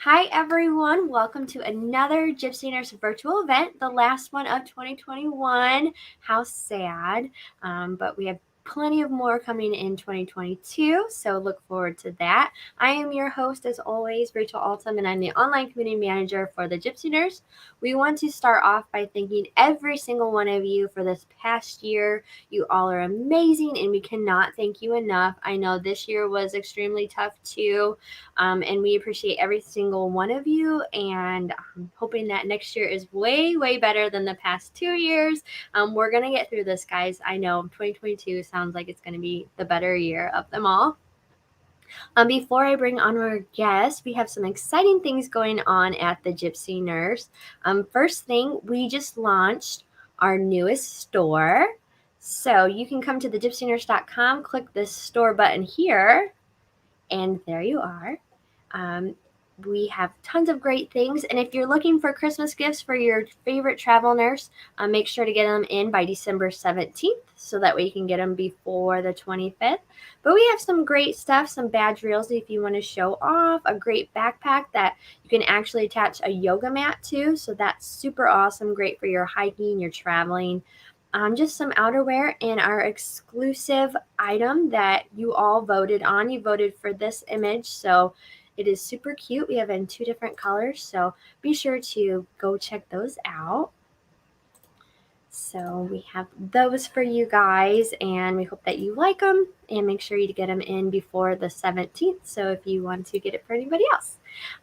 Hi everyone, welcome to another Gypsy Nurse virtual event, the last one of 2021. How sad, but we have plenty of more coming in 2022, so look forward to that. I am your host as always, Rachel Altum, and I'm the online community manager for the Gypsy Nurse. We want to start off by thanking every single one of you for this past year. You all are amazing and we cannot thank you enough. I know this year was extremely tough too. And we appreciate every single one of you, and I'm hoping that next year is way, way better than the past 2 years. We're going to get through this, guys. I know 2022 sounds like it's going to be the better year of them all. Before I bring on our guest, we have some exciting things going on at the Gypsy Nurse. First thing, we just launched our newest store. So you can come to thegypsynurse.com, click this store button here, and there you are. We have tons of great things. And if you're looking for Christmas gifts for your favorite travel nurse, make sure to get them in by December 17th so that way you can get them before the 25th. But we have some great stuff, some badge reels if you want to show off, a great backpack that you can actually attach a yoga mat to. So that's super awesome, great for your hiking, your traveling. Just some outerwear and our exclusive item that you all voted on. You voted for this image, so it is super cute. We have it in 2 different colors, so be sure to go check those out. So we have those for you guys, and we hope that you like them, and make sure you get them in before the 17th, so if you want to get it for anybody else.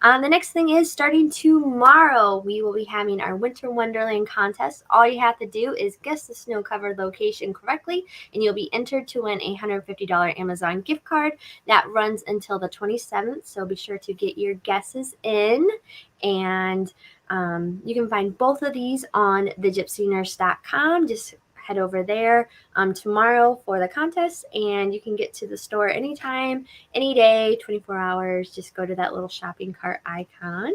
The next thing is starting tomorrow, we will be having our Winter Wonderland contest. All you have to do is guess the snow-covered location correctly, and you'll be entered to win a $150 Amazon gift card that runs until the 27th, so be sure to get your guesses in. And you can find both of these on thegypsynurse.com. Just head over there tomorrow for the contest, and you can get to the store anytime, any day, 24 hours. Just go to that little shopping cart icon.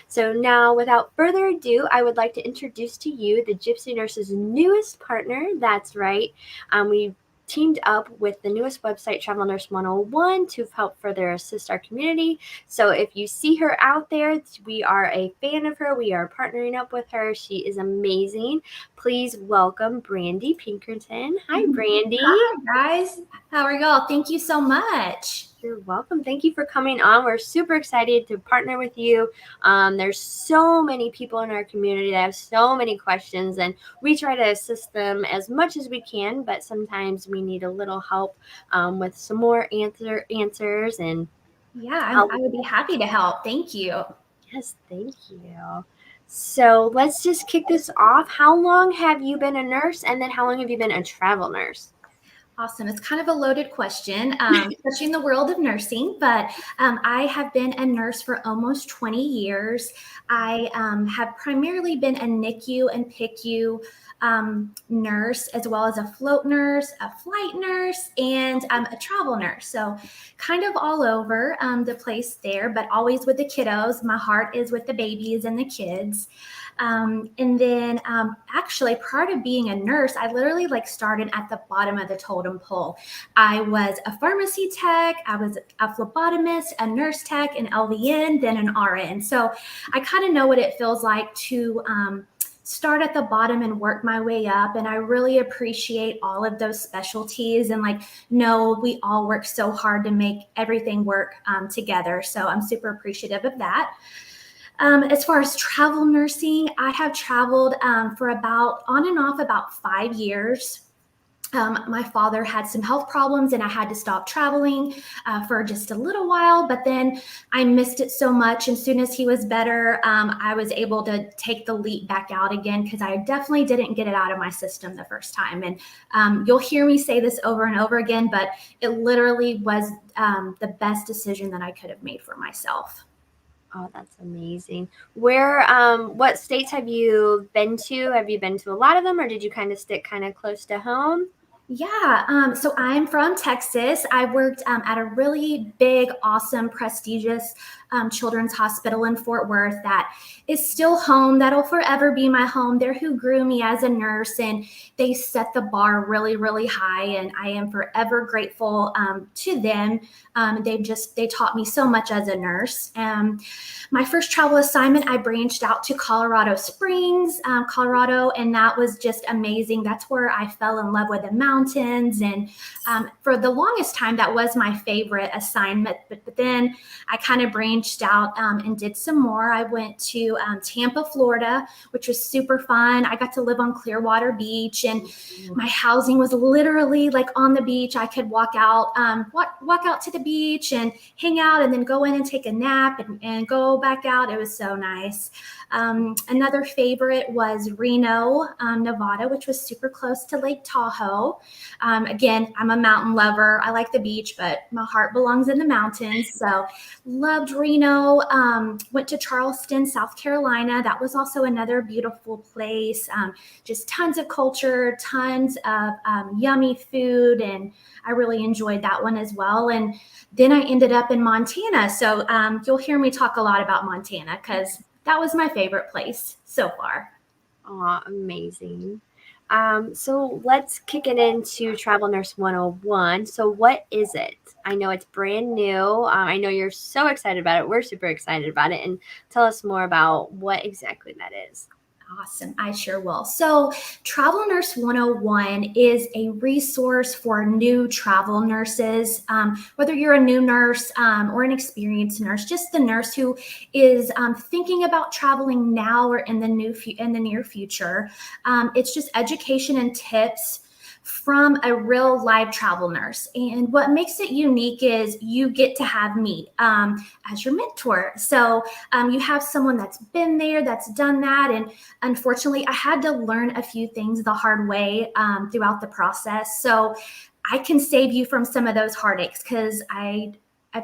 So now, without further ado, I would like to introduce to you the Gypsy Nurse's newest partner. That's right. We teamed up with the newest website, Travel Nurse 101, to help further assist our community. So if you see her out there, we are a fan of her. We are partnering up with her. She is amazing. Please welcome Brandy Pinkerton. Hi, Brandy. Hi, guys. How are y'all? Thank you so much. You're welcome. Thank you for coming on. We're super excited to partner with you. There's so many people in our community that have so many questions, and we try to assist them as much as we can, but sometimes we need a little help with some more answers. And yeah, I would be happy to help. Thank you. Yes, thank you. So let's just kick this off. How long have you been a nurse, and then how long have you been a travel nurse? Awesome. It's kind of a loaded question, especially in the world of nursing, but I have been a nurse for almost 20 years. I have primarily been a NICU and PICU nurse, as well as a float nurse, a flight nurse, and a travel nurse. So kind of all over the place there, but always with the kiddos. My heart is with the babies and the kids. And then actually prior to being a nurse, I literally started at the bottom of the totem pole. I was a pharmacy tech, I was a phlebotomist, a nurse tech, an LVN, then an RN. So I kind of know what it feels like to start at the bottom and work my way up. And I really appreciate all of those specialties, and know we all work so hard to make everything work together. So I'm super appreciative of that. As far as travel nursing, I have traveled for on and off about 5 years. My father had some health problems and I had to stop traveling for just a little while, but then I missed it so much. And as soon as he was better, I was able to take the leap back out again, because I definitely didn't get it out of my system the first time. And you'll hear me say this over and over again, but it literally was the best decision that I could have made for myself. Oh, that's amazing. What states have you been to? Have you been to a lot of them, or did you kind of stick kind of close to home? Yeah, so I'm from Texas. I worked at a really big, awesome, prestigious children's hospital in Fort Worth that is still home. That'll forever be my home. They're who grew me as a nurse, and they set the bar really, really high. And I am forever grateful to them. They taught me so much as a nurse. My first travel assignment, I branched out to Colorado Springs, Colorado, and that was just amazing. That's where I fell in love with the mountains. And for the longest time, that was my favorite assignment. But then I kind of branched out and did some more. I went to Tampa, Florida, which was super fun. I got to live on Clearwater Beach, and my housing was literally like on the beach. I could walk out to the beach and hang out, and then go in and take a nap and go back out. It was so nice. Another favorite was Reno, Nevada, which was super close to Lake Tahoe. Again, I'm a mountain lover. I like the beach, but my heart belongs in the mountains. So loved Reno. Went to Charleston, South Carolina. That was also another beautiful place. Just tons of culture, tons of yummy food, and I really enjoyed that one as well. And then I ended up in Montana. So you'll hear me talk a lot about Montana because that was my favorite place so far. Aw, amazing. So let's kick it into Travel Nurse 101. So what is it? I know it's brand new. I know you're so excited about it. We're super excited about it. And tell us more about what exactly that is. Awesome. I sure will. So, Travel Nurse 101 is a resource for new travel nurses, whether you're a new nurse or an experienced nurse, just the nurse who is thinking about traveling now or in the near future. It's just education and tips from a real live travel nurse. And what makes it unique is you get to have me as your mentor. So you have someone that's been there, that's done that. And unfortunately, I had to learn a few things the hard way throughout the process. So I can save you from some of those heartaches because I've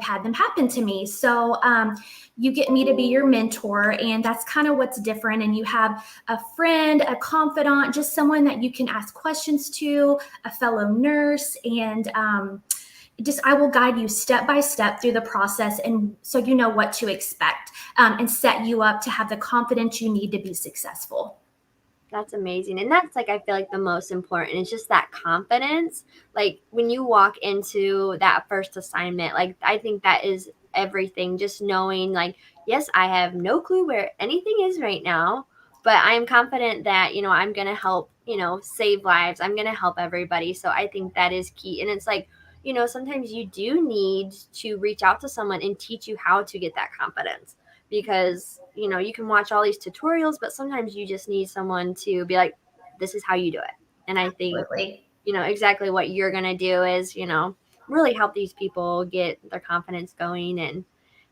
had them happen to me. So you get me to be your mentor, and that's kind of what's different. And you have a friend, a confidant, just someone that you can ask questions to, a fellow nurse, and just I will guide you step by step through the process, and so you know what to expect, and set you up to have the confidence you need to be successful. That's amazing. And that's like, I feel like the most important is just that confidence. Like when you walk into that first assignment, like I think that is everything. Just knowing, like, yes, I have no clue where anything is right now, but I'm confident that, I'm going to help, save lives. I'm going to help everybody. So I think that is key. And it's like, sometimes you do need to reach out to someone and teach you how to get that confidence because you can watch all these tutorials, but sometimes you just need someone to be like, this is how you do it. And I think Absolutely. exactly what you're going to do is really help these people get their confidence going and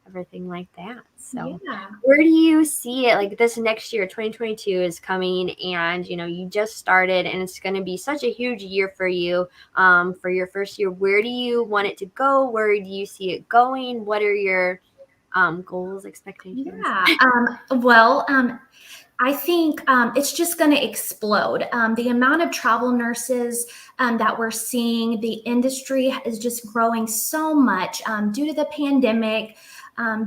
everything like that. So Yeah. where do you see it, like this next year? 2022 is coming, and you just started, and it's going to be such a huge year for you, for your first year. Where do you want it to go? Where do you see it going? What are your goals, expectations? Yeah. Well, I think it's just going to explode. The amount of travel nurses that we're seeing, the industry is just growing so much due to the pandemic.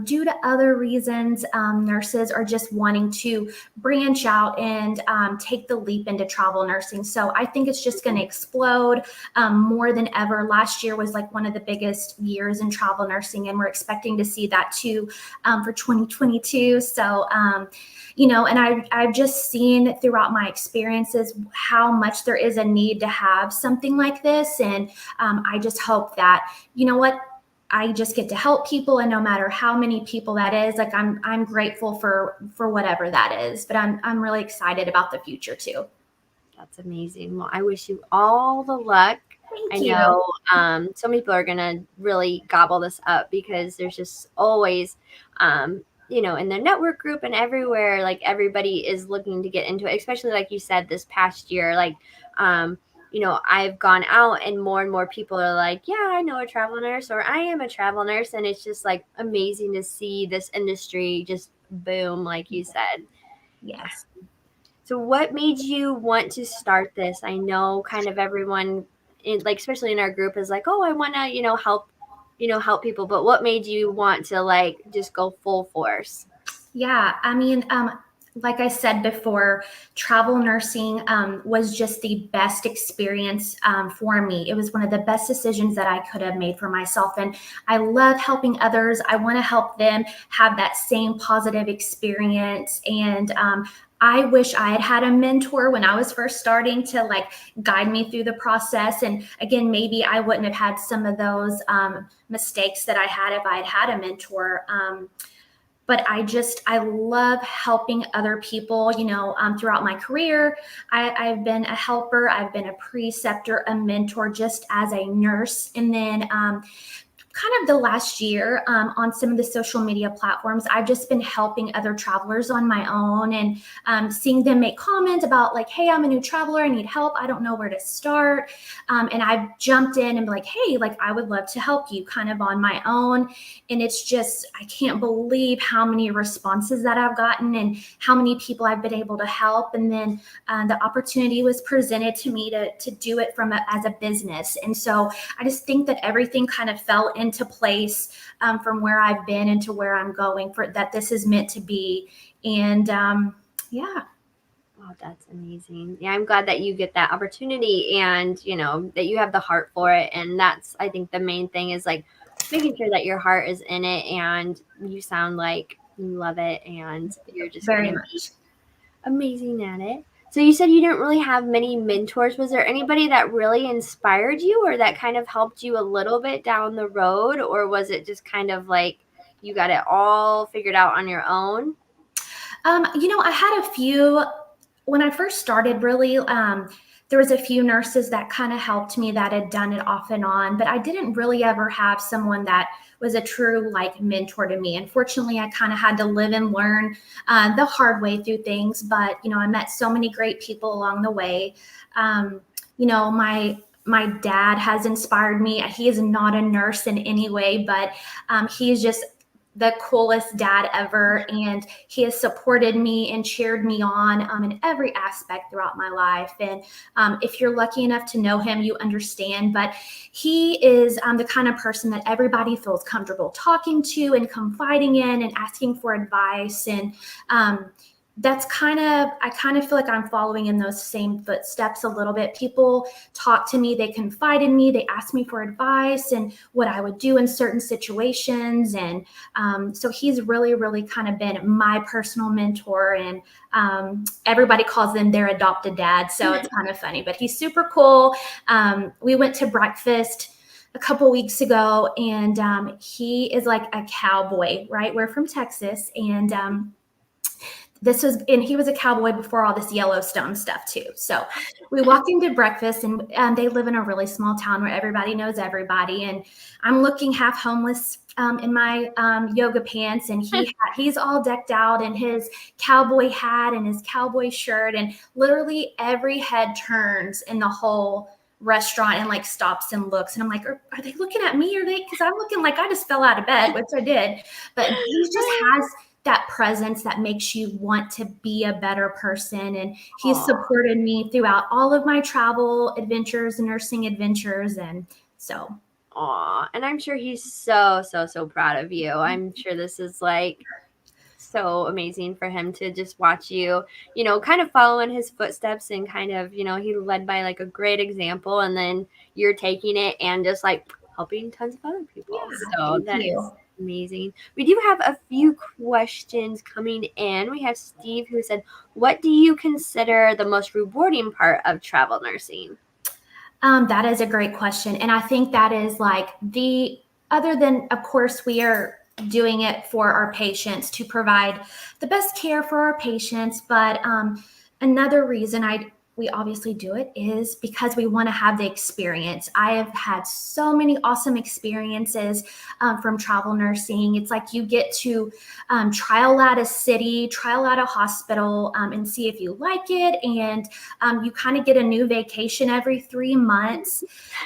Due to other reasons, nurses are just wanting to branch out and take the leap into travel nursing. So I think it's just going to explode more than ever. Last year was like one of the biggest years in travel nursing, and we're expecting to see that too for 2022. So, and I've just seen throughout my experiences how much there is a need to have something like this. And I just hope that, I just get to help people, and no matter how many people that is, like I'm grateful for whatever that is. But I'm really excited about the future too. That's amazing. Well, I wish you all the luck. I Thank you. know some people are going to really gobble this up because there's just always, in their network group and everywhere, like everybody is looking to get into it, especially like you said, this past year, like, I've gone out and more people are like, yeah, I know a travel nurse, or I am a travel nurse. And it's just like amazing to see this industry just boom, like you said. Yes. So what made you want to start this? I know kind of everyone like, especially in our group, is like, oh, I want to, help people. But what made you want to like just go full force? Yeah, I mean, like I said before, travel nursing was just the best experience for me. It was one of the best decisions that I could have made for myself. And I love helping others. I want to help them have that same positive experience. And I wish I had had a mentor when I was first starting to like guide me through the process. And again, maybe I wouldn't have had some of those mistakes that I had if I had had a mentor. But I love helping other people, throughout my career. I've been a helper, I've been a preceptor, a mentor just as a nurse. And then kind of the last year on some of the social media platforms, I've just been helping other travelers on my own and seeing them make comments about like, hey, I'm a new traveler, I need help, I don't know where to start. And I've jumped in and be like, hey, like I would love to help you kind of on my own. And it's just, I can't believe how many responses that I've gotten and how many people I've been able to help. And then the opportunity was presented to me to do it as a business. And so I just think that everything kind of fell into place from where I've been into where I'm going, for that this is meant to be. And yeah. Oh, that's amazing. Yeah, I'm glad that you get that opportunity and, that you have the heart for it. And that's, I think the main thing is like making sure that your heart is in it and you sound like you love it and you're just Very going to be much. amazing at it. So you said you didn't really have many mentors. Was there anybody that really inspired you or that kind of helped you a little bit down the road? Or was it just kind of like you got it all figured out on your own? I had a few when I first started, really. There was a few nurses that kind of helped me that had done it off and on, but I didn't really ever have someone that was a true like mentor to me. Unfortunately, I kind of had to live and learn the hard way through things, but I met so many great people along the way. My dad has inspired me. He is not a nurse in any way, but he is just the coolest dad ever, and he has supported me and cheered me on in every aspect throughout my life. And if you're lucky enough to know him, you understand, but he is the kind of person that everybody feels comfortable talking to and confiding in and asking for advice. And I kind of feel like I'm following in those same footsteps a little bit. People talk to me, they confide in me, they ask me for advice and what I would do in certain situations. And so he's really, really kind of been my personal mentor. And everybody calls them their adopted dad. So it's kind of funny, but he's super cool. We went to breakfast a couple weeks ago, and he is like a cowboy, right? We're from Texas, and he was a cowboy before all this Yellowstone stuff too. So we walked into breakfast, and they live in a really small town where everybody knows everybody. And I'm looking half homeless in my yoga pants, and he's all decked out in his cowboy hat and his cowboy shirt, and literally every head turns in the whole restaurant and like stops and looks, and I'm like, are they looking at me? Because I'm looking like I just fell out of bed, which I did. But he just has that presence that makes you want to be a better person. And he's supported me throughout all of my travel adventures, nursing adventures. And so. Aw, and I'm sure he's so, so, so proud of you. I'm sure this is like so amazing for him to just watch you, kind of follow in his footsteps and kind of, he led by like a great example, and then you're taking it and just like helping tons of other people. Yeah, so that is amazing. We do have a few questions coming in. We have Steve who said, what do you consider the most rewarding part of travel nursing? That is a great question. And I think that is like other than, of course, we are doing it for our patients to provide the best care for our patients. But another reason we obviously do it is because we want to have the experience. I have had so many awesome experiences from travel nursing. It's like you get to trial out a city, trial out a hospital, and see if you like it. And you kind of get a new vacation every 3 months.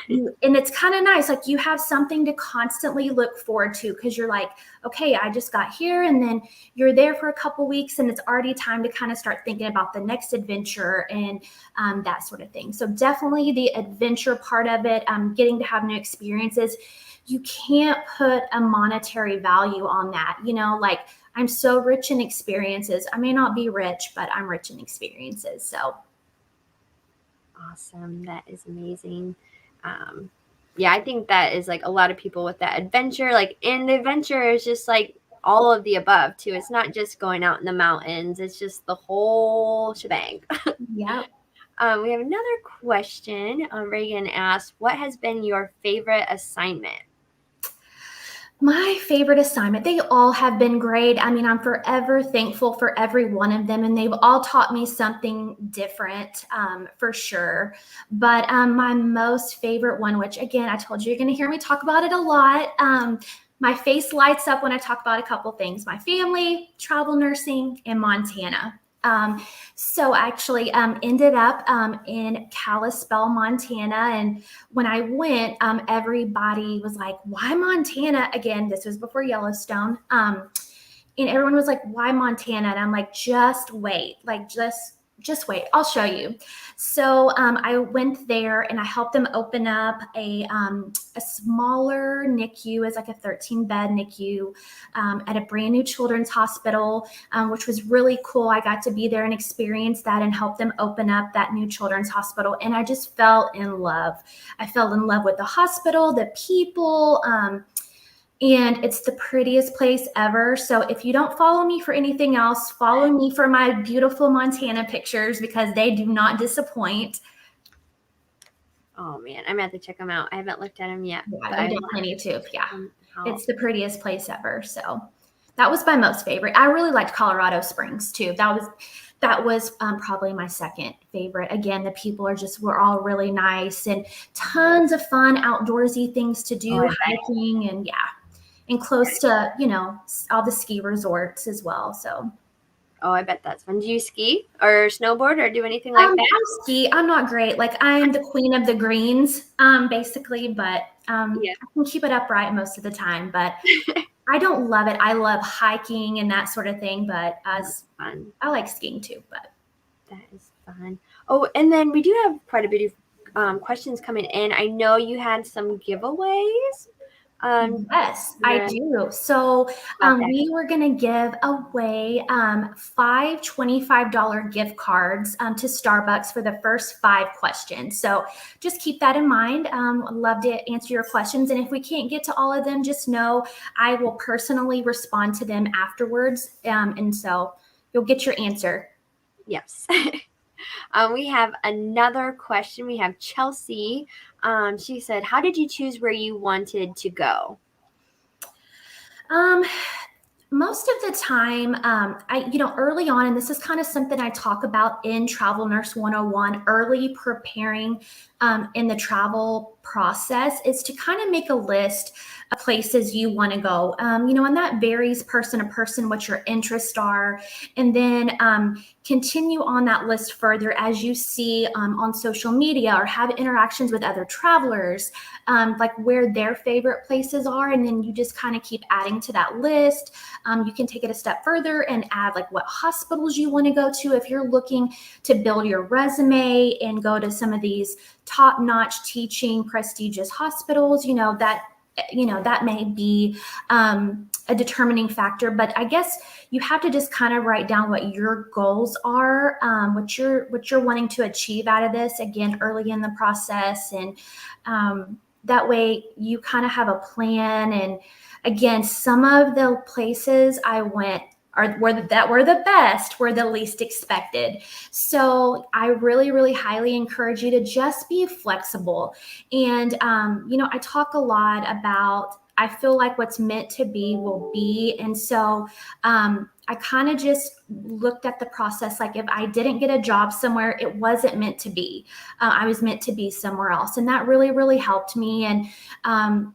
And it's kind of nice. Like you have something to constantly look forward to, because you're like, okay, I just got here, and then you're there for a couple weeks and it's already time to kind of start thinking about the next adventure and that sort of thing. So definitely the adventure part of it, getting to have new experiences. You can't put a monetary value on that. Like, I'm so rich in experiences. I may not be rich, but I'm rich in experiences. So Awesome. That is amazing. Yeah, I think that is like a lot of people with that adventure. Like, and the adventure is just like all of the above too. It's not just going out in the mountains. It's just the whole shebang. yeah. We have another question. Reagan asked, "What has been your favorite assignment?" My favorite assignment, they all have been great. I mean, I'm forever thankful for every one of them, and they've all taught me something different, for sure. But my most favorite one, which again, I told you you're going to hear me talk about it a lot. My face lights up when I talk about a couple things: my family, travel nursing, and Montana. So I actually ended up in Kalispell, Montana. And when I went, everybody was like, why Montana? Again, this was before Yellowstone. And everyone was like, why Montana? And I'm like, just wait, like, just wait, I'll show you. So I went there and I helped them open up a smaller NICU, as like a 13-bed NICU at a brand new children's hospital, which was really cool. I got to be there and experience that and help them open up that new children's hospital. And I just fell in love. I fell in love with the hospital, the people, and it's the prettiest place ever. So if you don't follow me for anything else, follow me for my beautiful Montana pictures, because they do not disappoint. Oh man, I'm gonna have to check them out. I haven't looked at them yet. Yeah, But you definitely need to. Yeah, how- it's the prettiest place ever. So that was my most favorite. I really liked Colorado Springs too. That was probably my second favorite. Again, the people were all really nice, and tons of fun outdoorsy things to do, hiking, and yeah. And close to, all the ski resorts as well. So, Oh, I bet that's fun. Do you ski or snowboard or do anything like that? I ski. I'm not great. Like, I'm the queen of the greens, basically, but Yeah. I can keep it upright most of the time. But I don't love it. I love hiking and that sort of thing, but That's fun. I like skiing too. But That is fun. Oh, and then we do have quite a bit of questions coming in. I know you had some giveaways. yes, I do. So we were going to give away 5 $25 gift cards to Starbucks for the first 5 questions. So just keep that in mind. I'd love to answer your questions. And if we can't get to all of them, just know I will personally respond to them afterwards. And so you'll get your answer. Yes. We have another question. We have Chelsea. She said, "How did you choose where you wanted to go?" Most of the time, early on, and this is kind of something I talk about in Travel Nurse 101, early preparing in the travel process, is to kind of make a list of places you want to go. And that varies person to person, what your interests are. And then continue on that list further as you see on social media or have interactions with other travelers, like where their favorite places are. And then you just kind of keep adding to that list. You can take it a step further and add like what hospitals you want to go to if you're looking to build your resume and go to some of these top-notch teaching prestigious hospitals. That may be a determining factor, but I guess you have to just kind of write down what your goals are, what you're wanting to achieve out of this, again, early in the process. And that way you kind of have a plan. And again, some of the places I went were the best, were the least expected. So I really, really highly encourage you to just be flexible. And, I talk a lot about, I feel like what's meant to be will be. And so I kind of just looked at the process. Like, if I didn't get a job somewhere, it wasn't meant to be. I was meant to be somewhere else. And that really, really helped me. And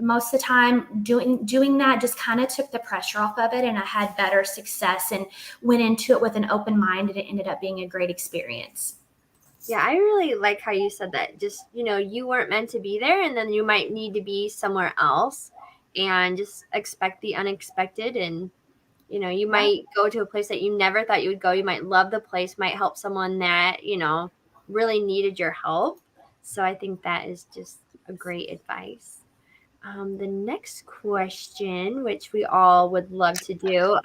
most of the time doing that just kind of took the pressure off of it, and I had better success and went into it with an open mind, and it ended up being a great experience. Yeah, I really like how you said that. Just, you weren't meant to be there, and then you might need to be somewhere else. and just expect the unexpected. And you might go to a place that you never thought you would go. You might love the place, might help someone that really needed your help. So I think that is just a great advice. The next question, which we all would love to do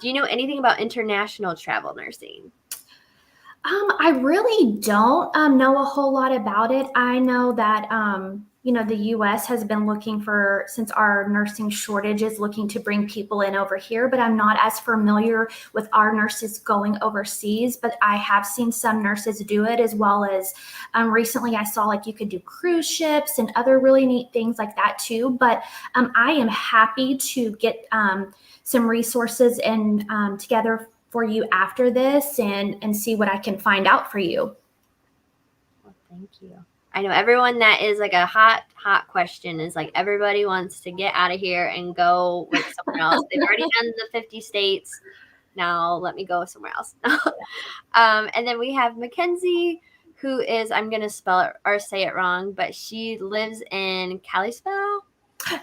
you know anything about international travel nursing? I really don't know a whole lot about it. I know that, the U.S. has been looking since our nursing shortage is looking to bring people in over here, but I'm not as familiar with our nurses going overseas, but I have seen some nurses do it, as well as recently I saw like you could do cruise ships and other really neat things like that too. But I am happy to get some resources and together for you after this and see what I can find out for you. Well, thank you. I know everyone that is like a hot question is like everybody wants to get out of here and go like somewhere else. They've already done the 50 states. Now let me go somewhere else. And then we have Mackenzie, who is, I'm going to spell it or say it wrong, but she lives in Kalispell.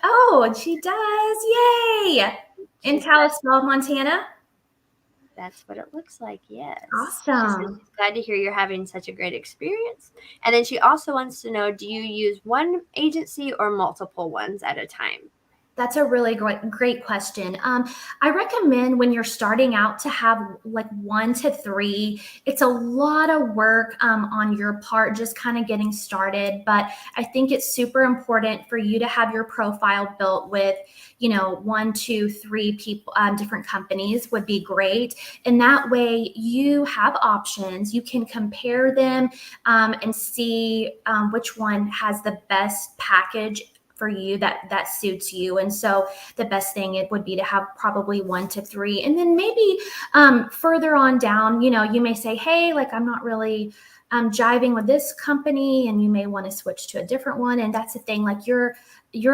Oh, she does. Yay. In Kalispell, Montana. That's what it looks like, yes. Awesome. She's glad to hear you're having such a great experience. And then she also wants to know, do you use one agency or multiple ones at a time? That's a really great question. I recommend when you're starting out to have like 1 to 3. It's a lot of work on your part, just kind of getting started. But I think it's super important for you to have your profile built with, 1, 2, 3 people, different companies would be great. And that way you have options. You can compare them and see which one has the best package for you that suits you. And so the best thing it would be to have probably 1 to 3, and then maybe further on down, you may say, hey, like I'm not really jiving with this company, and you may want to switch to a different one. And that's the thing, like you're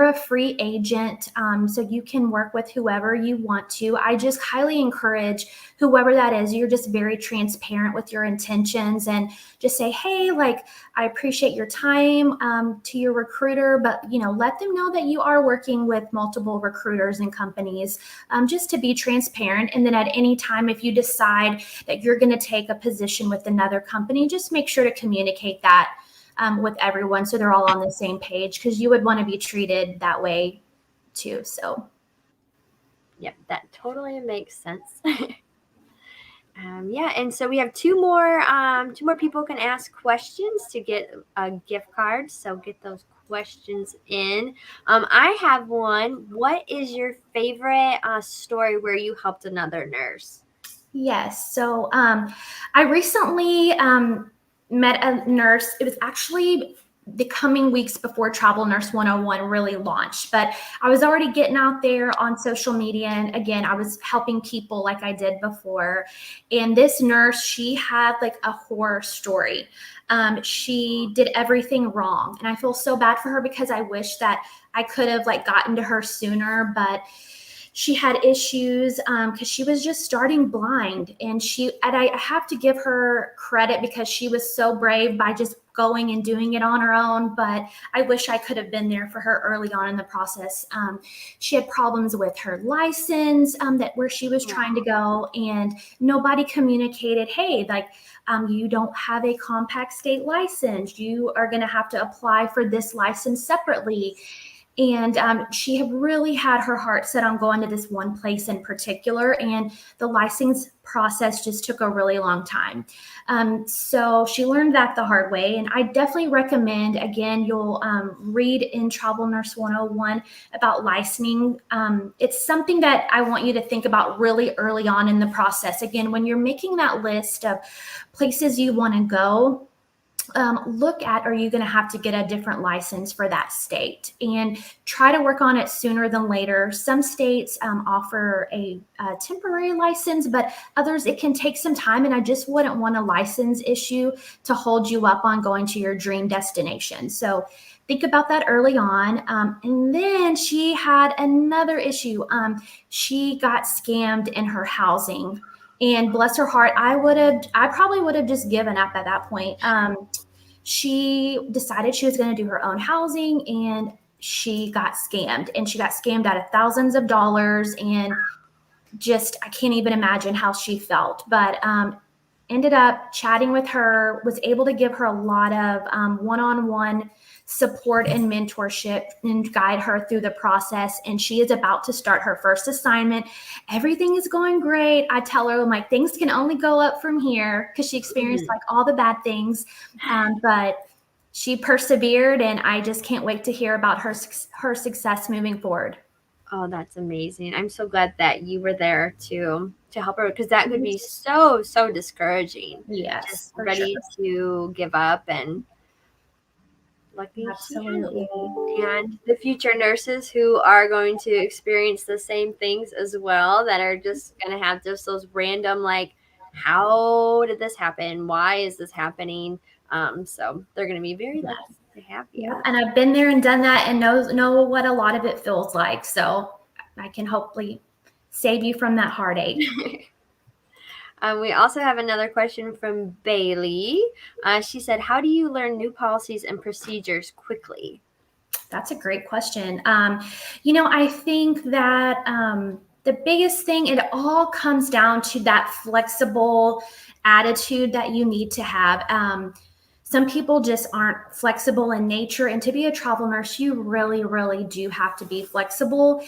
a free agent, so you can work with whoever you want to. I just highly encourage whoever that is, you're just very transparent with your intentions and just say, hey, like I appreciate your time to your recruiter, but let them know that you are working with multiple recruiters and companies, just to be transparent. And then at any time, if you decide that you're going to take a position with another company, just make sure to communicate that with everyone so they're all on the same page, because you would want to be treated that way too. So Yep, that totally makes sense. Yeah, and so we have two more people can ask questions to get a gift card. So get those questions in. I have one. What is your favorite story where you helped another nurse? yes, so I recently met a nurse. It was actually the coming weeks before Travel Nurse 101 really launched, but I was already getting out there on social media. And again, I was helping people like I did before. And this nurse, she had like a horror story. She did everything wrong. And I feel so bad for her because I wish that I could have like gotten to her sooner, but she had issues because she was just starting blind, and I have to give her credit because she was so brave by just going and doing it on her own. But I wish I could have been there for her early on in the process. She had problems with her license where she was trying to go, and nobody communicated, hey, like you don't have a compact state license, you are going to have to apply for this license separately. And she had really had her heart set on going to this one place in particular, and the license process just took a really long time. So she learned that the hard way. And I definitely recommend, again, you'll read in Travel Nurse 101 about licensing. It's something that I want you to think about really early on in the process. Again, when you're making that list of places you want to go, look at, are you going to have to get a different license for that state, and try to work on it sooner than later. Some states offer a temporary license, but others, it can take some time. And I just wouldn't want a license issue to hold you up on going to your dream destination. So think about that early on. And then she had another issue. She got scammed in her housing. And bless her heart, I probably would have just given up at that point. She decided she was going to do her own housing, and she got scammed, and she got scammed out of thousands of dollars, and just, I can't even imagine how she felt. But ended up chatting with her, was able to give her a lot of one-on-one support and mentorship and guide her through the process. And she is about to start her first assignment. Everything is going great. I tell her, I'm like, things can only go up from here, because she experienced like all the bad things. But she persevered, and I just can't wait to hear about her success moving forward. Oh, that's amazing. I'm so glad that you were there to help her, because that could be so discouraging. Yes, Just for ready sure. to give up, and lucky she had Absolutely. you. And the future nurses who are going to experience the same things as well, that are just going to have just those random, like, how did this happen? Why is this happening? So they're going to be very lucky to have you. Yeah, and I've been there and done that, and know what a lot of it feels like. So I can hopefully save you from that heartache. We also have another question from Bailey. She said, how do you learn new policies and procedures quickly? That's a great question. I think that the biggest thing, it all comes down to that flexible attitude that you need to have. Some people just aren't flexible in nature. And to be a travel nurse, you really, really do have to be flexible.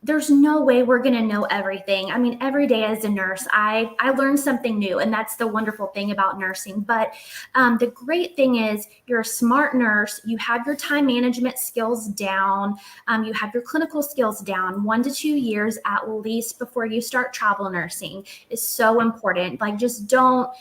There's no way we're going to know everything. I mean, every day as a nurse, I learn something new. And that's the wonderful thing about nursing. But the great thing is, you're a smart nurse. You have your time management skills down. You have your clinical skills down. 1 to 2 years at least before you start travel nursing is so important. Like, just don't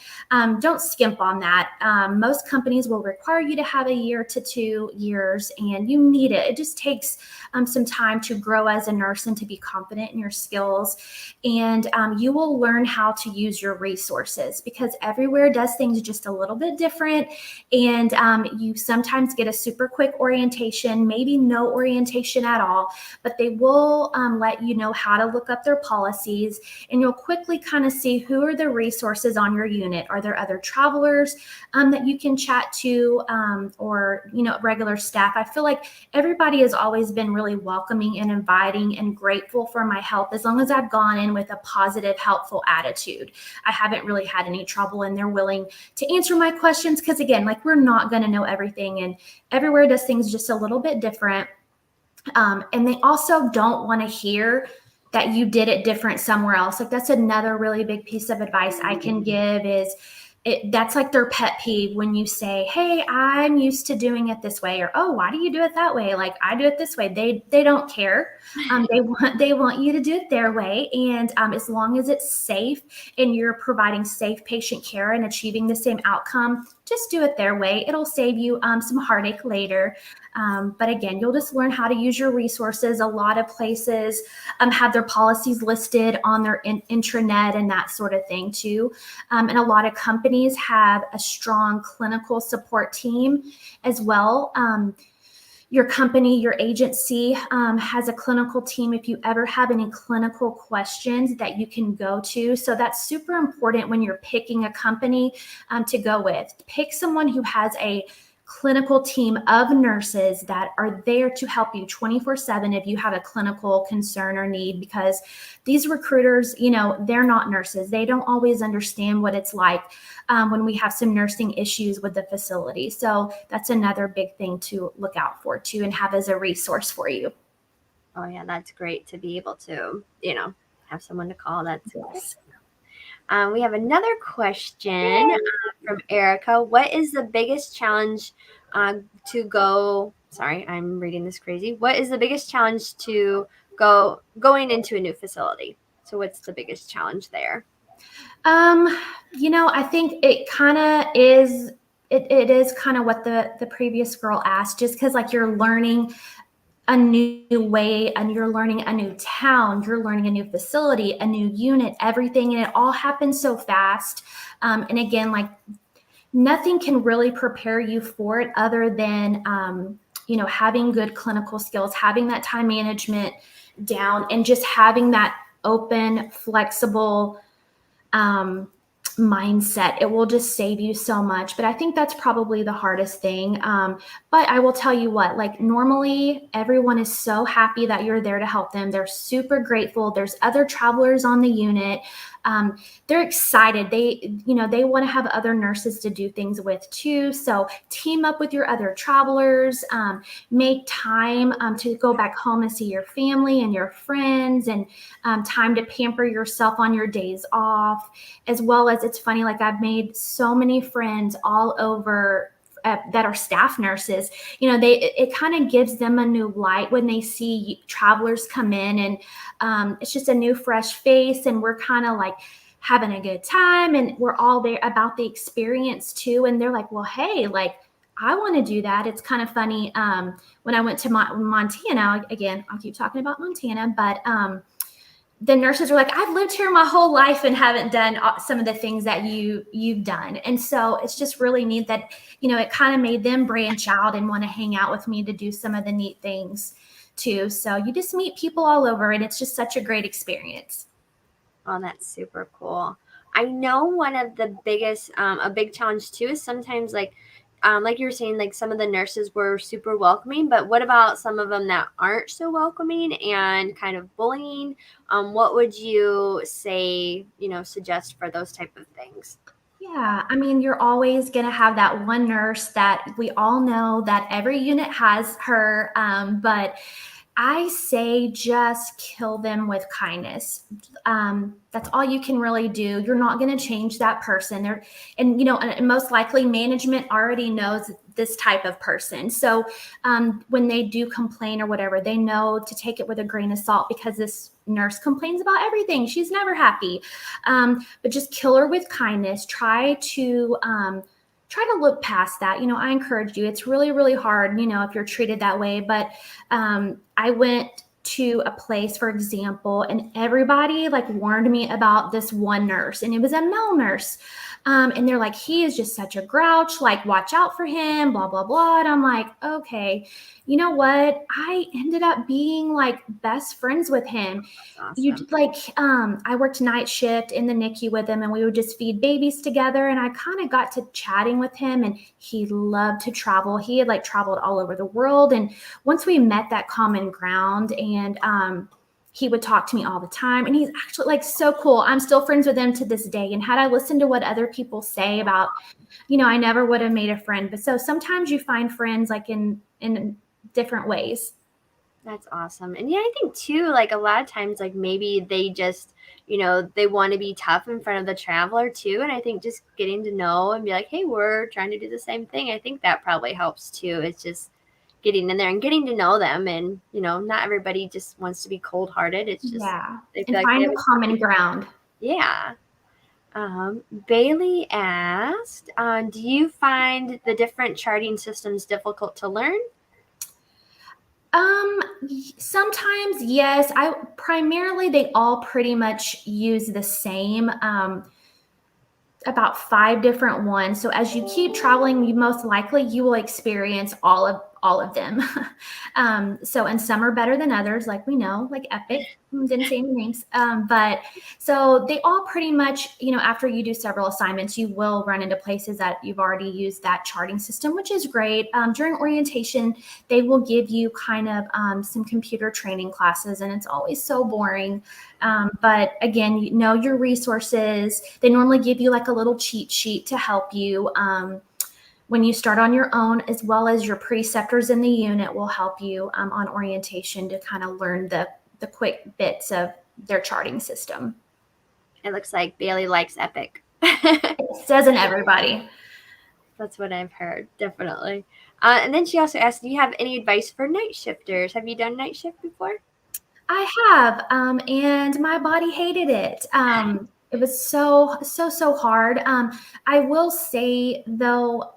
skimp on that. Most companies will require you to have 1 year to 2 years, and you need it. It just takes some time to grow as a nurse and to be confident in your skills. And you will learn how to use your resources, because everywhere does things just a little bit different. And you sometimes get a super quick orientation, maybe no orientation at all, but they will let you know how to look up their policies, and you'll quickly kind of see who are the resources on your unit. Are there other travelers that you can chat to, or regular staff? I feel like everybody has always been really welcoming and inviting and grateful for my help, as long as I've gone in with a positive, helpful attitude. I haven't really had any trouble, and they're willing to answer my questions, because again, like, we're not going to know everything, and everywhere does things just a little bit different. And they also don't want to hear that you did it different somewhere else. Like, that's another really big piece of advice I can give is, that's like their pet peeve when you say, hey, I'm used to doing it this way, or, oh, why do you do it that way? Like, I do it this way. They don't care. They want you to do it their way. And as long as it's safe and you're providing safe patient care and achieving the same outcome, just do it their way. It'll save you some heartache later. But again, you'll just learn how to use your resources. A lot of places have their policies listed on their intranet and that sort of thing too. And a lot of companies have a strong clinical support team as well. Your company, your agency has a clinical team if you ever have any clinical questions that you can go to. So that's super important when you're picking a company to go with. Pick someone who has a clinical team of nurses that are there to help you 24/7 if you have a clinical concern or need, because these recruiters, they're not nurses. They don't always understand what it's like when we have some nursing issues with the facility. So that's another big thing to look out for too, and have as a resource for you. Oh yeah, that's great to be able to, have someone to call. That's great. We have another question from Erica. What is the biggest challenge to go? Sorry, I'm reading this crazy. What is the biggest challenge to going into a new facility? So what's the biggest challenge there? I think it kind of is. It is kind of what the previous girl asked, just because like you're learning a new way, and you're learning a new town, you're learning a new facility, a new unit, everything, and it all happens so fast. And again, like, nothing can really prepare you for it other than having good clinical skills, having that time management down, and just having that open, flexible mindset. It will just save you so much. But I think that's probably the hardest thing. But I will tell you what, like normally everyone is so happy that you're there to help them. They're super grateful. There's other travelers on the unit. They're excited. They want to have other nurses to do things with too. So team up with your other travelers, make time to go back home and see your family and your friends, and time to pamper yourself on your days off, as well as it's funny, like I've made so many friends all over that are staff nurses. It kind of gives them a new light when they see travelers come in, and it's just a new fresh face, and we're kind of like having a good time, and we're all there about the experience too. And they're like, well, hey, like I want to do that. It's kind of funny. When I went to Montana, again, I'll keep talking about Montana, but the nurses were like, I've lived here my whole life and haven't done some of the things that you've done. And so it's just really neat that, it kind of made them branch out and want to hang out with me to do some of the neat things too. So you just meet people all over, and it's just such a great experience. Oh, that's super cool. I know one of the biggest, a big challenge too is sometimes like you were saying, like some of the nurses were super welcoming, but what about some of them that aren't so welcoming and kind of bullying? What would you say, suggest for those type of things? Yeah, I mean, you're always going to have that one nurse that we all know that every unit has her, but I say just kill them with kindness. That's all you can really do. You're not going to change that person. And most likely management already knows this type of person. So when they do complain or whatever, they know to take it with a grain of salt, because this nurse complains about everything. She's never happy. But just kill her with kindness. Try to look past that. I encourage you. It's really, really hard, if you're treated that way. But I went to a place, for example, and everybody like warned me about this one nurse, and it was a male nurse. And they're like, he is just such a grouch, like watch out for him, blah, blah, blah. And I'm like, okay, you know what? I ended up being like best friends with him. Awesome. I worked night shift in the NICU with him, and we would just feed babies together. And I kind of got to chatting with him, and he loved to travel. He had like traveled all over the world. And once we met that common ground, and he would talk to me all the time, and he's actually like so cool. I'm still friends with him to this day. And had I listened to what other people say about, I never would have made a friend. But so sometimes you find friends like in different ways. That's awesome. And yeah, I think too, like a lot of times, like maybe they just, they want to be tough in front of the traveler too. And I think just getting to know and be like, hey, we're trying to do the same thing. I think that probably helps too. It's just getting in there and getting to know them. And, not everybody just wants to be cold hearted. It's just, they feel and like find they a have common ground. Yeah. Bailey asked, do you find the different charting systems difficult to learn? Sometimes, yes. Primarily they all pretty much use the same, about 5 different ones. So as you keep traveling, you will experience all of them. And some are better than others, like we know, like Epic. Didn't say any names. But so they all pretty much, after you do several assignments, you will run into places that you've already used that charting system, which is great. During orientation, they will give you kind of some computer training classes, and it's always so boring. But again, you know your resources. They normally give you like a little cheat sheet to help you when you start on your own, as well as your preceptors in the unit will help you on orientation to kind of learn the quick bits of their charting system. It looks like Bailey likes Epic. Doesn't everybody? That's what I've heard, definitely. And then she also asked, do you have any advice for night shifters? Have you done night shift before? I have, and my body hated it. It was so hard. I will say, though,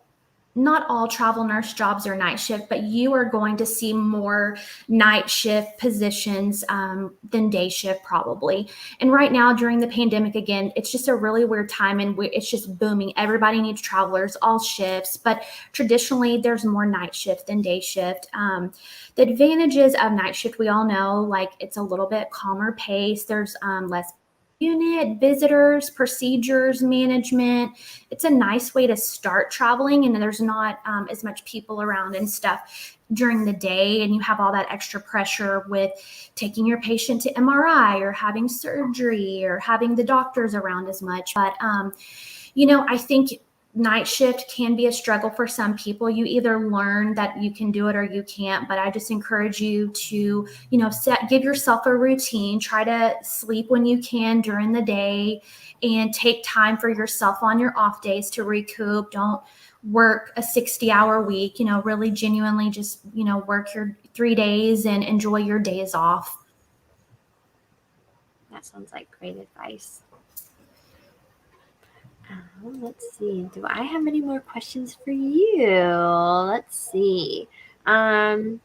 not all travel nurse jobs are night shift, but you are going to see more night shift positions than day shift probably. And right now during the pandemic, again, it's just a really weird time, and it's just booming. Everybody needs travelers, all shifts, but traditionally there's more night shift than day shift. The advantages of night shift, we all know, like it's a little bit calmer pace. There's less unit, visitors, procedures, management. It's a nice way to start traveling, and there's not as much people around and stuff during the day, and you have all that extra pressure with taking your patient to MRI or having surgery or having the doctors around as much. But I think night shift can be a struggle for some people. You either learn that you can do it or you can't, but I just encourage you to, give yourself a routine, try to sleep when you can during the day, and take time for yourself on your off days to recoup. Don't work a 60-hour week, really genuinely just, work your 3 days and enjoy your days off. That sounds like great advice. Let's see. Do I have any more questions for you? Let's see. You kind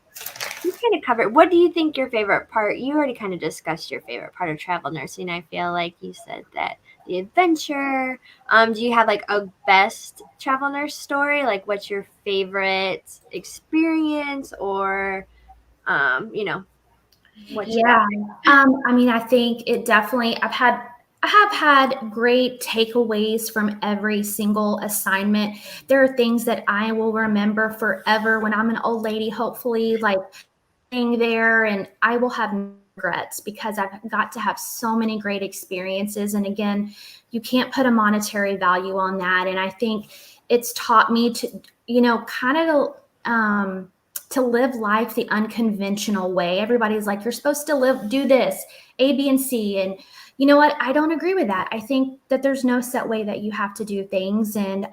of covered. What do you think your favorite part? You already kind of discussed your favorite part of travel nursing. I feel like you said that the adventure. Do you have like a best travel nurse story? Like, what's your favorite experience, or what you got? I think it definitely. I have had great takeaways from every single assignment. There are things that I will remember forever when I'm an old lady, hopefully, like being there, and I will have no regrets because I've got to have so many great experiences. And again, you can't put a monetary value on that. And I think it's taught me to, kind of to live life the unconventional way. Everybody's like, you're supposed to do this, A, B, and C. And you know what? I don't agree with that. I think that there's no set way that you have to do things, and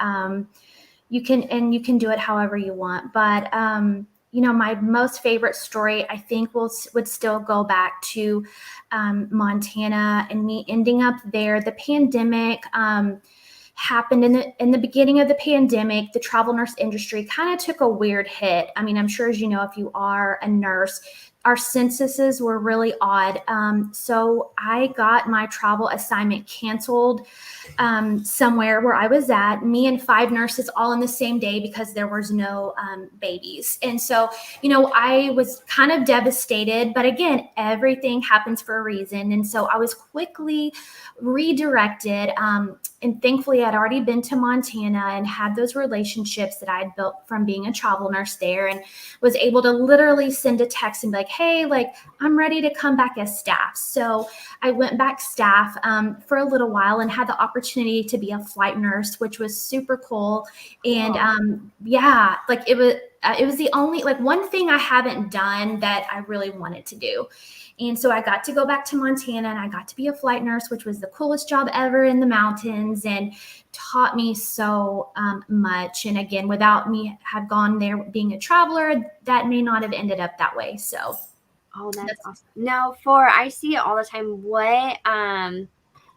you can do it however you want. But my most favorite story, I think, would still go back to Montana and me ending up there. The pandemic happened in the beginning of the pandemic. The travel nurse industry kind of took a weird hit. I mean, I'm sure, as you know, if you are a nurse, our censuses were really odd. So I got my travel assignment canceled somewhere where I was at, me and 5 nurses all on the same day because there was no babies. And so, I was kind of devastated, but again, everything happens for a reason. And so I was quickly redirected. And thankfully, I'd already been to Montana and had those relationships that I'd built from being a travel nurse there, and was able to literally send a text and be like, hey, I'm ready to come back as staff. So I went back staff for a little while and had the opportunity to be a flight nurse, which was super cool. And it was the only one thing I haven't done that I really wanted to do. And so I got to go back to Montana, and I got to be a flight nurse, which was the coolest job ever in the mountains, and taught me so much. And again, without me have gone there being a traveler, that may not have ended up that way. So, that's awesome. Now, I see it all the time. What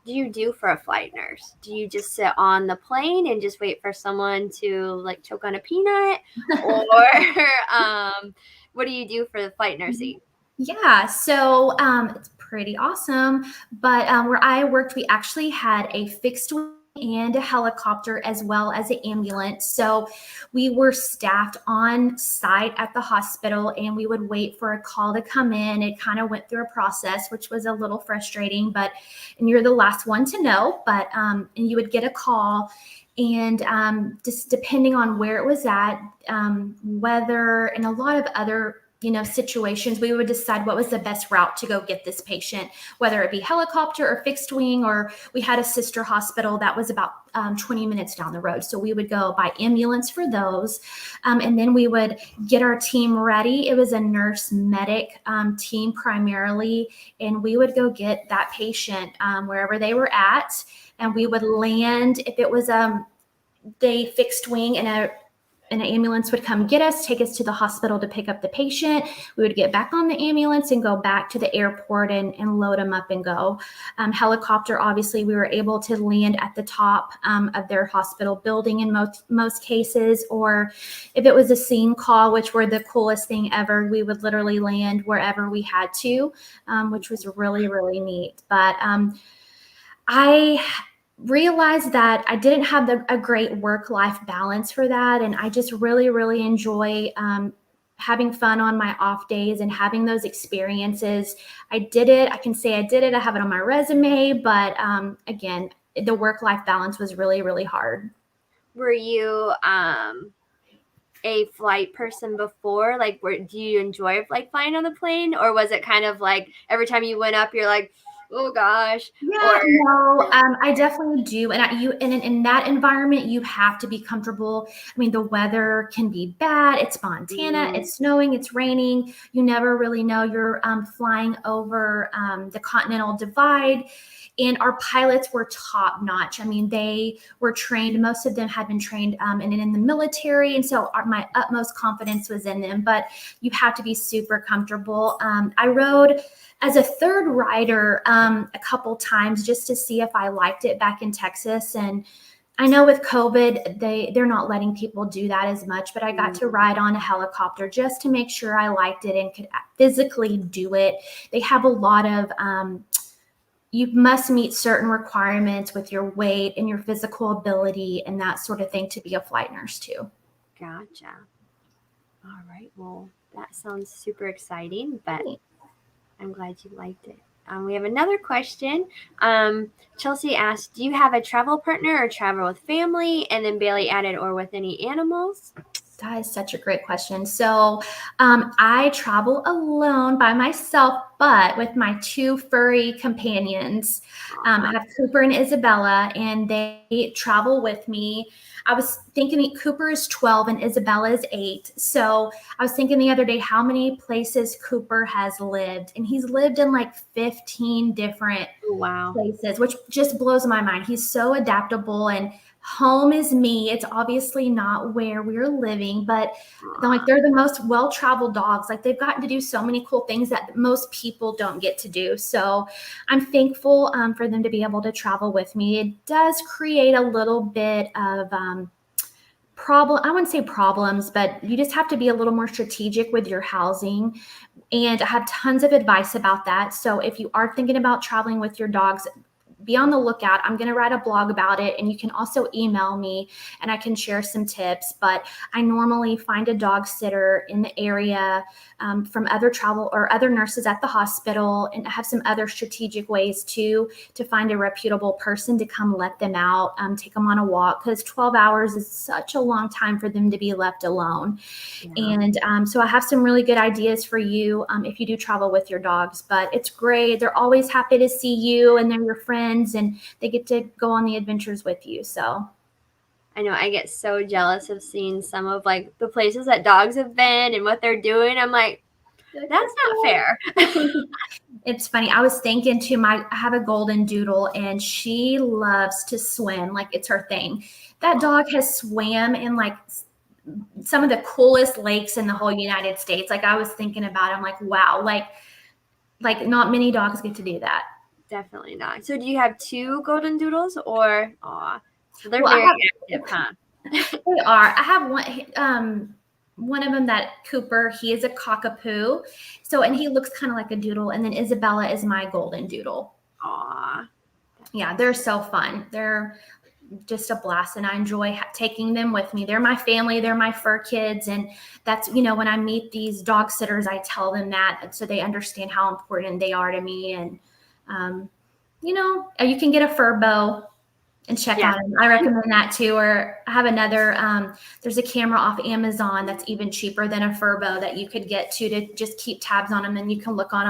do you do for a flight nurse? Do you just sit on the plane and just wait for someone to choke on a peanut, or what do you do for the flight nursing? Yeah, so it's pretty awesome. But where I worked, we actually had a fixed wing and a helicopter, as well as an ambulance. So we were staffed on site at the hospital, and we would wait for a call to come in. It kind of went through a process, which was a little frustrating, and you're the last one to know, and you would get a call. And just depending on where it was at, weather, and a lot of other situations, we would decide what was the best route to go get this patient, whether it be helicopter or fixed wing, or we had a sister hospital that was about 20 minutes down the road. So we would go by ambulance for those. And then we would get our team ready. It was a nurse medic team primarily. And we would go get that patient wherever they were at. And we would land, if it was the fixed wing, and an ambulance would come get us, take us to the hospital to pick up the patient. We would get back on the ambulance and go back to the airport and load them up and go. Helicopter, obviously, we were able to land at the top of their hospital building in most cases, or if it was a scene call, which were the coolest thing ever, we would literally land wherever we had to, which was really, really neat. But I realized that I didn't have a great work-life balance for that. And I just really, really enjoy having fun on my off days and having those experiences. I did it. I can say I did it. I have it on my resume, but again, the work-life balance was really, really hard. Were you a flight person before? Like, do you enjoy like flying on the plane, or was it kind of like every time you went up, you're like, oh gosh? Yeah, no, I definitely do. And in that environment, you have to be comfortable. I mean, the weather can be bad. It's Montana. It's snowing. It's raining. You never really know. You're flying over the Continental Divide. And our pilots were top notch. I mean, they were trained. Most of them had been trained in the military. And so my utmost confidence was in them. But you have to be super comfortable. I rode as a third rider a couple times just to see if I liked it back in Texas. And I know with COVID, they're not letting people do that as much, but I got to ride on a helicopter just to make sure I liked it and could physically do it. They have a lot of you must meet certain requirements with your weight and your physical ability and that sort of thing to be a flight nurse too. Gotcha. All right. Well, that sounds super exciting, but I'm glad you liked it. We have another question. Chelsea asked, do you have a travel partner or travel with family? And then Bailey added, or with any animals? That is such a great question. So I travel alone by myself, but with my two furry companions. I have Cooper and Isabella, and they travel with me. I was thinking Cooper is 12 and Isabella is 8. So I was thinking the other day how many places Cooper has lived. And he's lived in like 15 different places, which just blows my mind. He's so adaptable, and home is me. It's obviously not where we're living, but they're the most well-traveled dogs. Like, they've gotten to do so many cool things that most people don't get to do. So I'm thankful for them to be able to travel with me. It does create a little bit of I wouldn't say problems, but you just have to be a little more strategic with your housing. And I have tons of advice about that. So if you are thinking about traveling with your dogs, be on the lookout. I'm going to write a blog about it, and you can also email me and I can share some tips. But I normally find a dog sitter in the area from other travel or other nurses at the hospital, and I have some other strategic ways to find a reputable person to come let them out, take them on a walk, because 12 hours is such a long time for them to be left alone. Yeah. And so I have some really good ideas for you if you do travel with your dogs. But it's great. They're always happy to see you, and they're your friends, and they get to go on the adventures with you. So I know I get so jealous of seeing some of like the places that dogs have been and what they're doing. I'm like, that's not fair. It's funny. I was thinking too, I have a golden doodle, and she loves to swim. Like, it's her thing. That dog has swam in like some of the coolest lakes in the whole United States. Like, I was thinking about it. I'm like, wow, like not many dogs get to do that. Definitely not. So do you have two golden doodles, or so they're very active, huh? They are. I have one of them, that Cooper, he is a cockapoo. So, and he looks kind of like a doodle. And then Isabella is my golden doodle. Aw. Yeah, they're so fun. They're just a blast, and I enjoy taking them with me. They're my family. They're my fur kids. And that's, when I meet these dog sitters, I tell them that so they understand how important they are to me. And, you can get a fur bow and check on them. I recommend that too. Or I have another, there's a camera off Amazon that's even cheaper than a fur bow that you could get to just keep tabs on them, and you can look at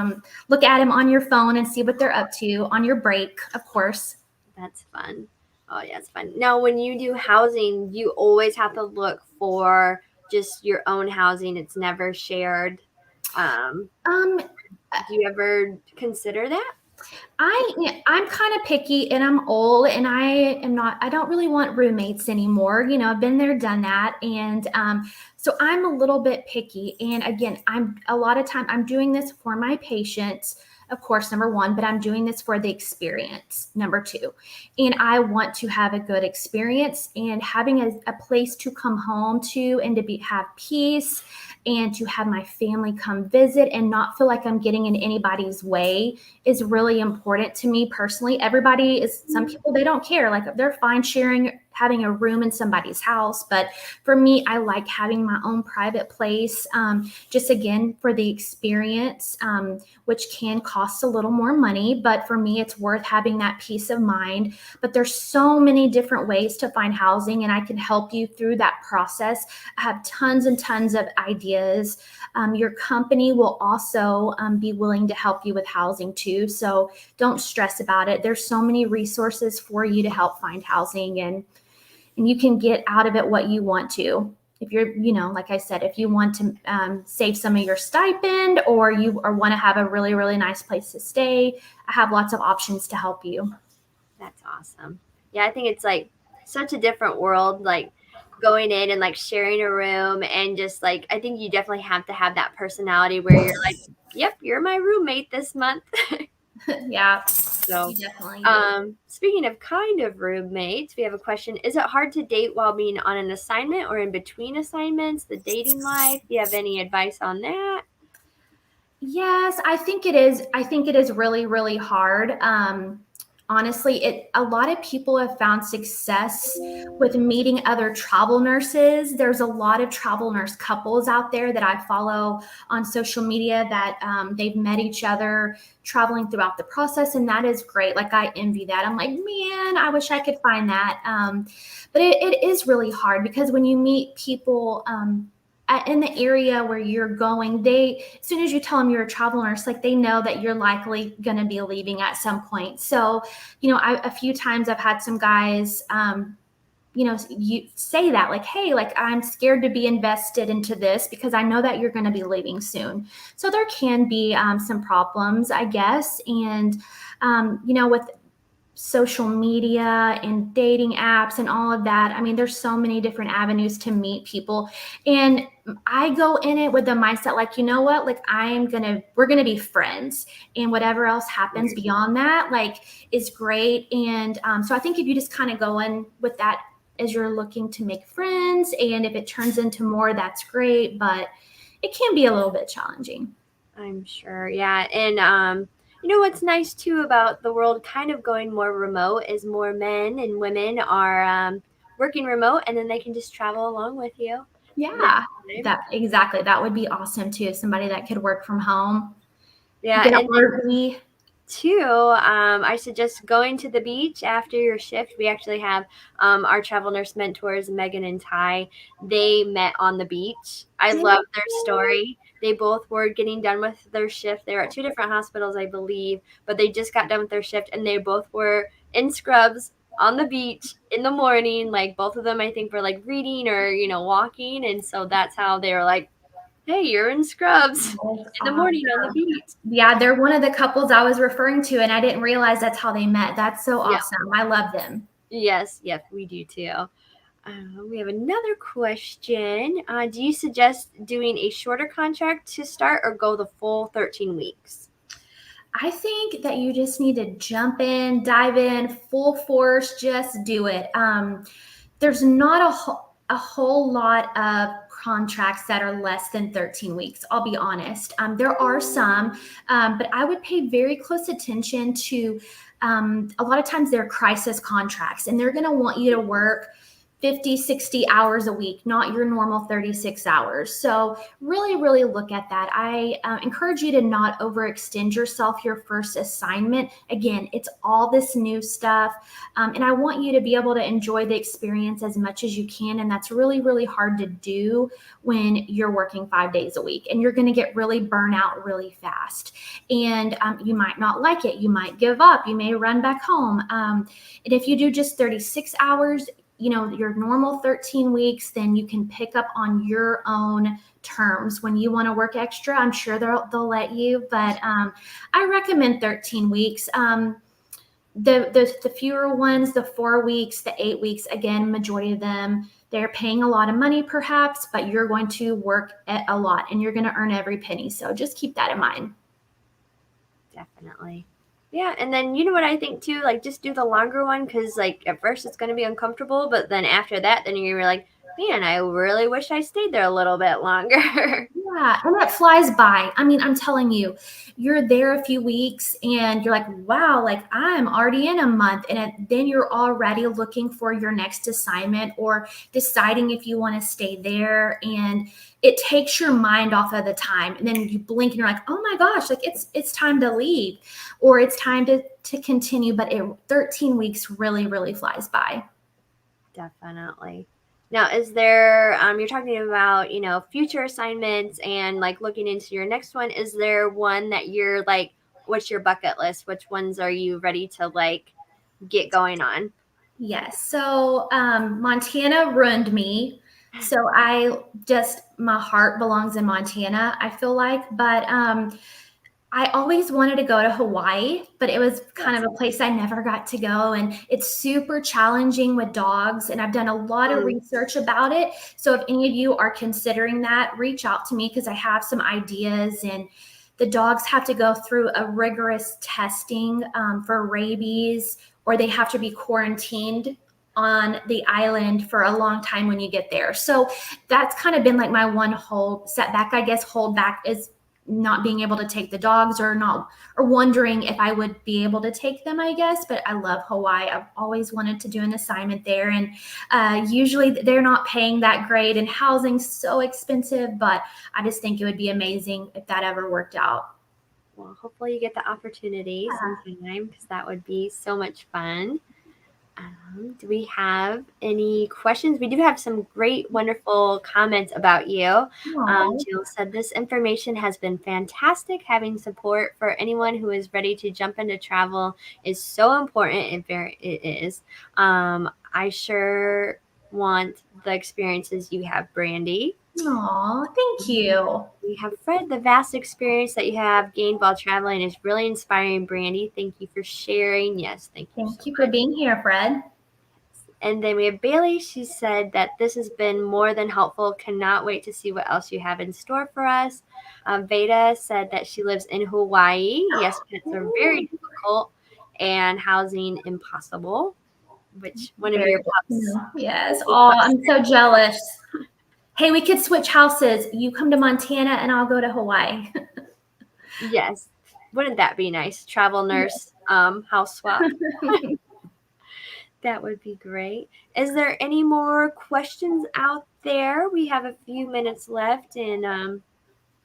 them on your phone and see what they're up to on your break, of course. That's fun. Oh yeah, it's fun. Now, when you do housing, you always have to look for just your own housing. It's never shared. Do you ever consider that? I'm kind of picky, and I'm old, and I don't really want roommates anymore. I've been there, done that. And so I'm a little bit picky. And again, a lot of time I'm doing this for my patients, of course, number one, but I'm doing this for the experience, number two. And I want to have a good experience, and having a place to come home to, and to have peace, and to have my family come visit and not feel like I'm getting in anybody's way is really important to me personally. Some people, they don't care. Like, they're fine sharing having a room in somebody's house. But for me, I like having my own private place, just again for the experience, which can cost a little more money. But for me, it's worth having that peace of mind. But there's so many different ways to find housing, and I can help you through that process. I have tons and tons of ideas. Your company will also be willing to help you with housing too. So don't stress about it. There's so many resources for you to help find housing, and you can get out of it what you want to. If you're, like I said, if you want to save some of your stipend, or want to have a really, really nice place to stay, I have lots of options to help you. That's awesome. Yeah, I think it's like such a different world, like going in and like sharing a room, and just like I think you definitely have to have that personality where you're like, yep, you're my roommate this month. Yeah, So you definitely do. speaking of kind of roommates, we have a question. Is it hard to date while being on an assignment or in between assignments, the dating life? Do you have any advice on that? Yes, I think it is. I think it is really, really hard. Honestly, a lot of people have found success with meeting other travel nurses. There's a lot of travel nurse couples out there that I follow on social media that they've met each other traveling throughout the process, and that is great. Like, I envy that. I'm like, man, I wish I could find that. But it is really hard because when you meet people in the area where you're going, as soon as you tell them you're a travel nurse, like, they know that you're likely going to be leaving at some point. So, a few times I've had some guys, you say that, like, hey, like, I'm scared to be invested into this because I know that you're going to be leaving soon. So there can be some problems, I guess. And, with social media and dating apps and all of that, I mean, there's so many different avenues to meet people. And I go in it with the mindset, like, you know what, like, we're gonna be friends, and whatever else happens beyond that, like, is great. And so I think if you just kind of go in with that as you're looking to make friends, and if it turns into more, that's great, but it can be a little bit challenging. I'm sure. Yeah. And what's nice too about the world kind of going more remote is more men and women are working remote, and then they can just travel along with you. Yeah, exactly. That would be awesome too. Somebody that could work from home. Yeah. Get an And RV. too, I suggest going to the beach after your shift. We actually have our travel nurse mentors, Megan and Ty. They met on the beach. I love their story. They both were getting done with their shift. They were at two different hospitals, I believe, but they just got done with their shift, and they both were in scrubs on the beach in the morning. Like, both of them, I think, were like reading or, walking. And so that's how they were like, hey, you're in scrubs in the morning on the beach. Yeah, they're one of the couples I was referring to, and I didn't realize that's how they met. That's so Yeah. awesome. I love them. Yes, we do too. We have another question. Do you suggest doing a shorter contract to start or go the full 13 weeks? I think that you just need to jump in, dive in, full force, just do it. There's not a whole lot of contracts that are less than 13 weeks. I'll be honest. There are some, but I would pay very close attention to a lot of times they're crisis contracts, and they're going to want you to work 50, 60 hours a week, not your normal 36 hours. So really, really look at that. I encourage you to not overextend yourself your first assignment. Again, it's all this new stuff. And I want you to be able to enjoy the experience as much as you can. And that's really, really hard to do when you're working 5 days a week, and you're going to get really burnt out really fast. And you might not like it. You might give up. You may run back home. And if you do just 36 hours, your normal 13 weeks, then you can pick up on your own terms. When you want to work extra, I'm sure they'll let you, but I recommend 13 weeks. The fewer ones, the 4 weeks, the 8 weeks, again, majority of them, they're paying a lot of money perhaps, but you're going to work a lot and you're going to earn every penny. So just keep that in mind. Definitely. Yeah, and then you know what I think too, like, just do the longer one, because like at first it's going to be uncomfortable, but then after that, then you're like, man, I really wish I stayed there a little bit longer. Yeah, and it flies by. I mean, I'm telling you, you're there a few weeks and you're like, wow, like I'm already in a month. And then you're already looking for your next assignment or deciding if you want to stay there. And it takes your mind off of the time. And then you blink and you're like, oh my gosh, like it's time to leave or it's time to continue. But 13 weeks really, really flies by. Definitely. Now, is there, you're talking about, future assignments and like looking into your next one. Is there one that you're like, what's your bucket list? Which ones are you ready to like get going on? Yes. So Montana ruined me. So my heart belongs in Montana, I feel like. But I always wanted to go to Hawaii, but it was kind of a place I never got to go. And it's super challenging with dogs. And I've done a lot of research about it. So if any of you are considering that, reach out to me because I have some ideas. And the dogs have to go through a rigorous testing for rabies, or they have to be quarantined on the island for a long time when you get there. So that's kind of been like my one whole setback, I guess, hold back is not being able to take the dogs or wondering if I would be able to take them, I guess. But I love Hawaii. I've always wanted to do an assignment there. And usually they're not paying that great and housing's so expensive, but I just think it would be amazing if that ever worked out. Well, hopefully you get the opportunity sometime because that would be so much fun. Do we have any questions? We do have some great, wonderful comments about you. Jill said, this information has been fantastic. Having support for anyone who is ready to jump into travel is so important. It is. I sure want the experiences you have, Brandy. Aw, thank you. We have Fred. The vast experience that you have gained while traveling is really inspiring, Brandy. Thank you for sharing. Yes, thank you. Thank you for being here, Fred. And then we have Bailey. She said that this has been more than helpful. Cannot wait to see what else you have in store for us. Veda said that she lives in Hawaii. Yes, pets are very difficult and housing impossible. Which one of your pups? Yes. Oh, I'm so jealous. Hey, we could switch houses. You come to Montana and I'll go to Hawaii. Yes. Wouldn't that be nice? Travel nurse house swap. That would be great. Is there any more questions out there? We have a few minutes left, and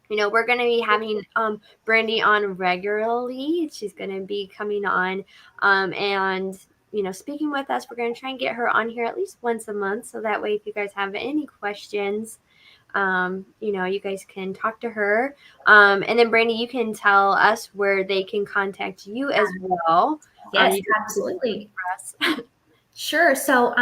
we're going to be having Brandy on regularly. She's going to be coming on and speaking with us. We're going to try and get her on here at least once a month, so that way if you guys have any questions, you guys can talk to her. And then Brandy, you can tell us where they can contact you as well. Yes, absolutely. Sure. So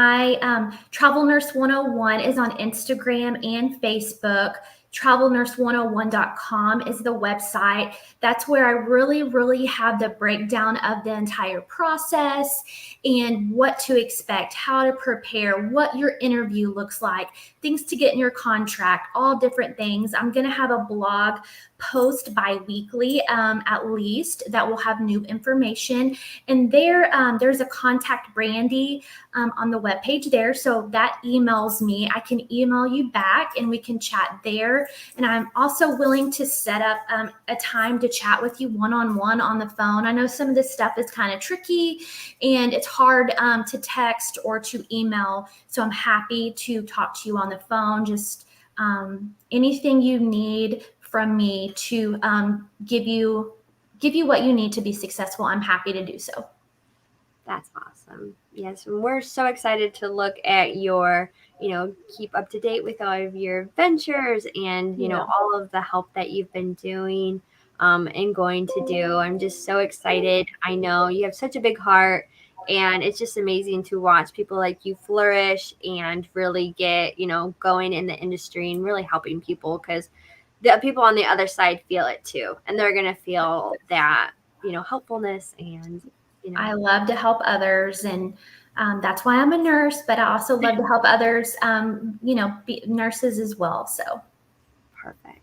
Travel Nurse 101 is on Instagram and Facebook. TravelNurse101.com is the website. That's where I really, really have the breakdown of the entire process and what to expect, how to prepare, what your interview looks like, things to get in your contract, all different things. I'm going to have a blog post bi-weekly at least that will have new information. And there's a contact Brandy on the webpage there. So that emails me. I can email you back and we can chat there. And I'm also willing to set up a time to chat with you one-on-one on the phone. I know some of this stuff is kind of tricky and it's hard to text or to email. So I'm happy to talk to you on the phone. Just anything you need from me to give you what you need to be successful, I'm happy to do so. That's awesome. Yes, we're so excited to look at your, keep up to date with all of your adventures and, all of the help that you've been doing and going to do. I'm just so excited. I know you have such a big heart, and it's just amazing to watch people like you flourish and really get, going in the industry and really helping people, because the people on the other side feel it too. And they're going to feel that, helpfulness and, I love to help others, and that's why I'm a nurse, but I also love to help others, be nurses as well. So perfect.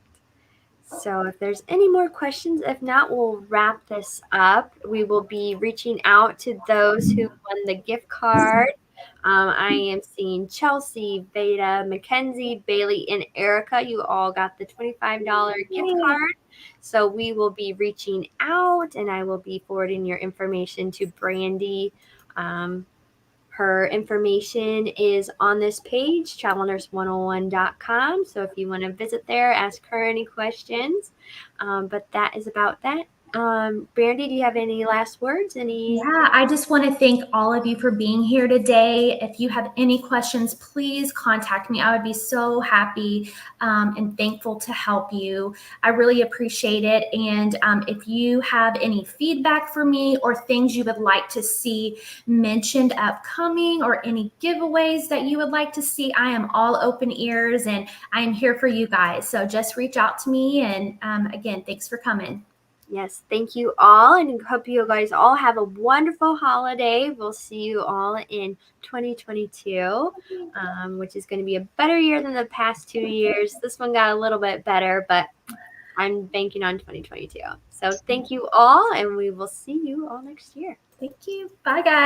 So if there's any more questions, if not, we'll wrap this up. We will be reaching out to those who won the gift card I am seeing Chelsea, Veda, Mackenzie, Bailey, and Erica. You all got the $25 gift card. So we will be reaching out, and I will be forwarding your information to Brandy. Her information is on this page, travelnurse101.com. So if you want to visit there, ask her any questions. But that is about that. Brandy, do you have any last words? Yeah, I just want to thank all of you for being here today. If you have any questions, please contact me. I would be so happy and thankful to help you. I really appreciate it. And if you have any feedback for me or things you would like to see mentioned upcoming or any giveaways that you would like to see, I am all open ears and I am here for you guys. So just reach out to me. And again, thanks for coming. Yes, thank you all, and hope you guys all have a wonderful holiday. We'll see you all in 2022, which is going to be a better year than the past 2 years. This one got a little bit better, but I'm banking on 2022. So thank you all, and we will see you all next year. Thank you. Bye, guys.